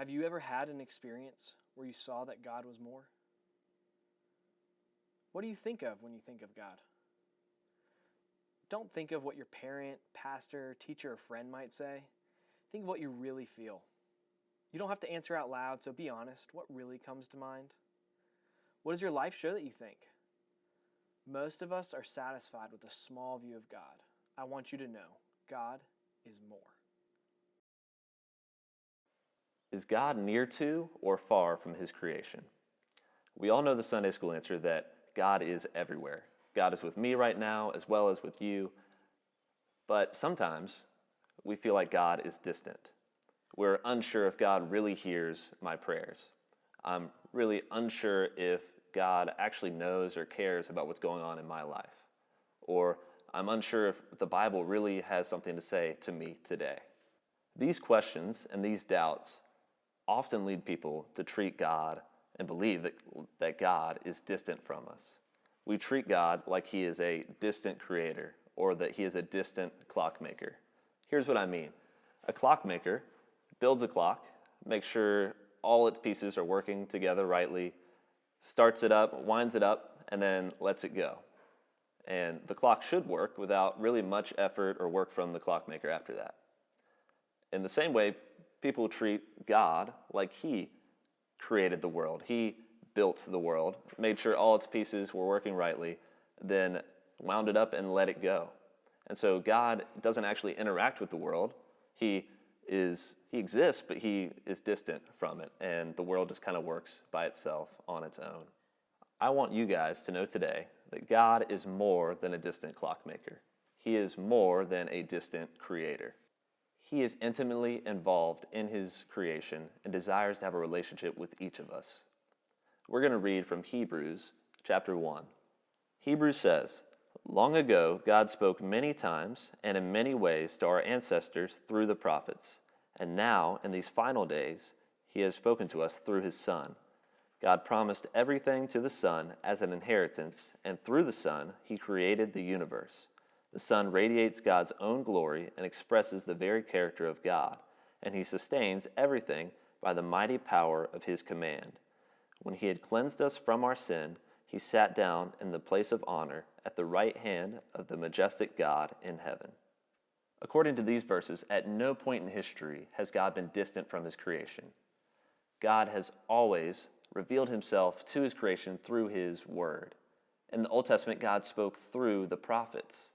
Have you ever had an experience where you saw that God was more? What do you think of when you think of God? Don't think of what your parent, pastor, teacher, or friend might say. Think of what you really feel. You don't have to answer out loud, so be honest. What really comes to mind? What does your life show that you think? Most of us are satisfied with a small view of God. I want you to know, God is more. Is God near to or far from his creation? We all know the Sunday school answer that God is everywhere. God is with me right now as well as with you. But sometimes we feel like God is distant. We're unsure if God really hears my prayers. I'm really unsure if God actually knows or cares about what's going on in my life. Or I'm unsure if the Bible really has something to say to me today. These questions and these doubts often lead people to treat God and believe that God is distant from us. We treat God like he is a distant creator or that he is a distant clockmaker. Here's what I mean. A clockmaker builds a clock, makes sure all its pieces are working together rightly, starts it up, winds it up, and then lets it go. And the clock should work without really much effort or work from the clockmaker after that. In the same way, people treat God like he created the world. He built the world, made sure all its pieces were working rightly, then wound it up and let it go. And so God doesn't actually interact with the world. He exists, but he is distant from it, and the world just kind of works by itself on its own. I want you guys to know today that God is more than a distant clockmaker. He is more than a distant creator. He is intimately involved in his creation and desires to have a relationship with each of us. We're going to read from Hebrews chapter 1. Hebrews says, "Long ago, God spoke many times and in many ways to our ancestors through the prophets. And now, in these final days, he has spoken to us through his Son. God promised everything to the Son as an inheritance, and through the Son, he created the universe. The Son radiates God's own glory and expresses the very character of God, and he sustains everything by the mighty power of his command. When he had cleansed us from our sin, he sat down in the place of honor at the right hand of the majestic God in heaven." According to these verses, at no point in history has God been distant from his creation. God has always revealed himself to his creation through his word. In the Old Testament, God spoke through the prophets.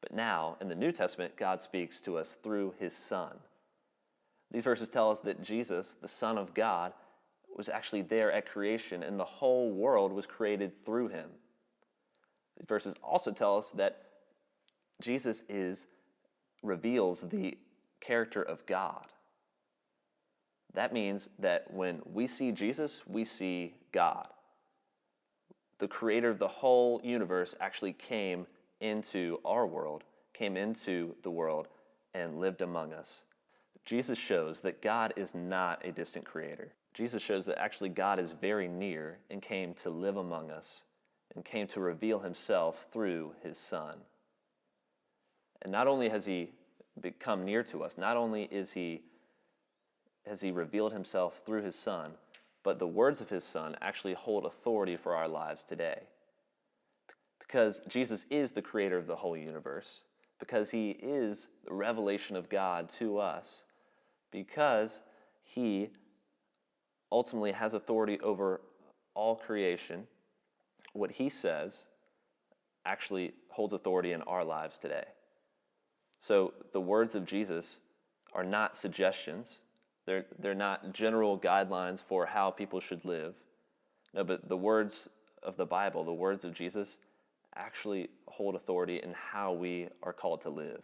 But now, in the New Testament, God speaks to us through his Son. These verses tell us that Jesus, the Son of God, was actually there at creation, and the whole world was created through him. These verses also tell us that Jesus reveals the character of God. That means that when we see Jesus, we see God. The creator of the whole universe actually came into our world, came into the world, and lived among us. Jesus shows that God is not a distant creator. Jesus shows that actually God is very near and came to live among us and came to reveal himself through his Son. And not only has he become near to us, not only has he revealed himself through his Son, but the words of his Son actually hold authority for our lives today. Because Jesus is the creator of the whole universe, because he is the revelation of God to us, because he ultimately has authority over all creation, what he says actually holds authority in our lives today. So the words of Jesus are not suggestions. They're not general guidelines for how people should live. No, but the words of the Bible, the words of Jesus, actually hold authority in how we are called to live.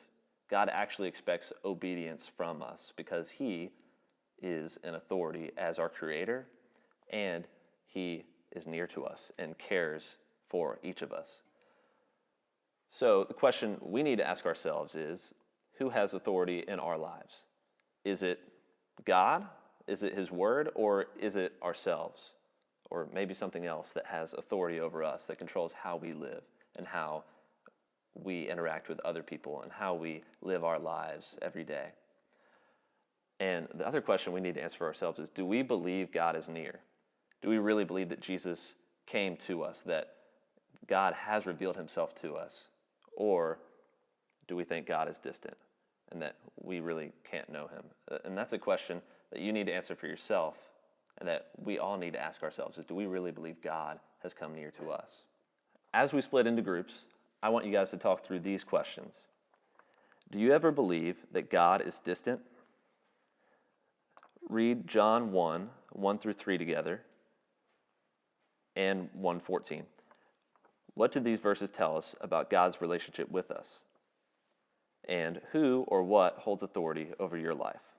God actually expects obedience from us because he is an authority as our creator, and he is near to us and cares for each of us. So the question we need to ask ourselves is, who has authority in our lives? Is it God? Is it his word? Or is it ourselves? Or maybe something else that has authority over us, that controls how we live and how we interact with other people and how we live our lives every day? And the other question we need to answer for ourselves is, do we believe God is near? Do we really believe that Jesus came to us, that God has revealed himself to us? Or do we think God is distant and that we really can't know him? And that's a question that you need to answer for yourself and that we all need to ask ourselves is, do we really believe God has come near to us? As we split into groups, I want you guys to talk through these questions. Do you ever believe that God is distant? Read John 1, 1 through 3 together, and 1:14. What do these verses tell us about God's relationship with us? And who or what holds authority over your life?